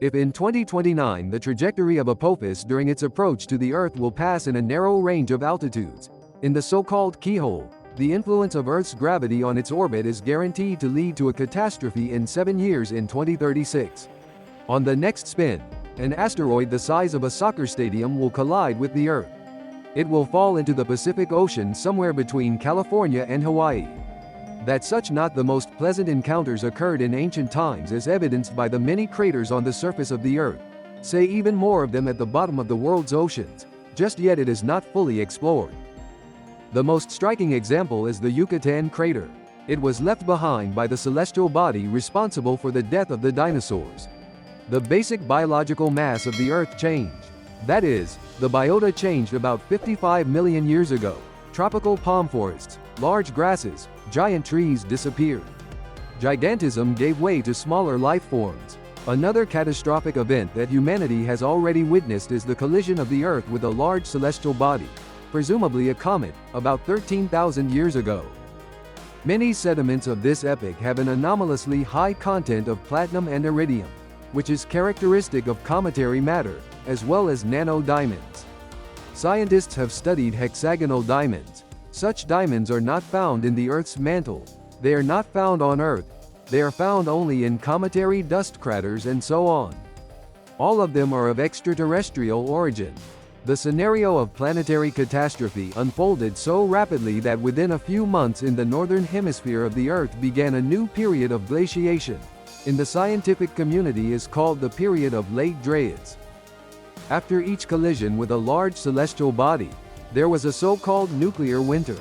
If in 2029 the trajectory of Apophis during its approach to the Earth will pass in a narrow range of altitudes, in the so-called keyhole, the influence of Earth's gravity on its orbit is guaranteed to lead to a catastrophe in 7 years in 2036. On the next spin, an asteroid the size of a soccer stadium will collide with the Earth. It will fall into the Pacific Ocean somewhere between California and Hawaii. That such not the most pleasant encounters occurred in ancient times is evidenced by the many craters on the surface of the Earth, say even more of them at the bottom of the world's oceans, just yet it is not fully explored. The most striking example is the Yucatan crater. It was left behind by the celestial body responsible for the death of the dinosaurs. The basic biological mass of the Earth changed. That is, the biota changed about 55 million years ago. Tropical palm forests, large grasses, giant trees disappeared. Gigantism gave way to smaller life forms. Another catastrophic event that humanity has already witnessed is the collision of the Earth with a large celestial body, presumably a comet, about 13,000 years ago. Many sediments of this epoch have an anomalously high content of platinum and iridium, which is characteristic of cometary matter, as well as nanodiamonds. Scientists have studied hexagonal diamonds. Such diamonds are not found in the Earth's mantle. They are not found on Earth. They are found only in cometary dust craters and so on. All of them are of extraterrestrial origin. The scenario of planetary catastrophe unfolded so rapidly that within a few months in the northern hemisphere of the Earth began a new period of glaciation. In the scientific community is called the period of late Dryas. After each collision with a large celestial body, there was a so-called nuclear winter.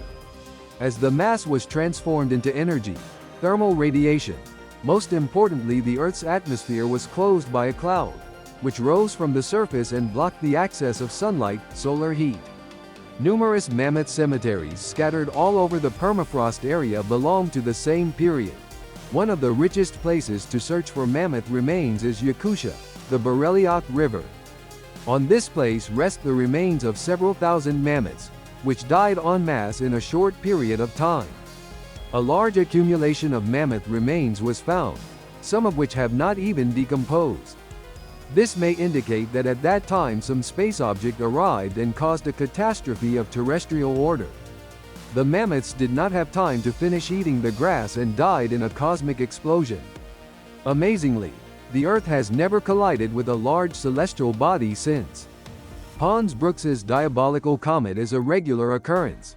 As the mass was transformed into energy, thermal radiation, most importantly the Earth's atmosphere was closed by a cloud, which rose from the surface and blocked the access of sunlight, solar heat. Numerous mammoth cemeteries scattered all over the permafrost area belong to the same period. One of the richest places to search for mammoth remains is Yakutia, the Bereliok River. On this place rest the remains of several thousand mammoths, which died en masse in a short period of time. A large accumulation of mammoth remains was found, some of which have not even decomposed. This may indicate that at that time some space object arrived and caused a catastrophe of terrestrial order. The mammoths did not have time to finish eating the grass and died in a cosmic explosion. Amazingly, the Earth has never collided with a large celestial body since. Pons Brooks's diabolical comet is a regular occurrence.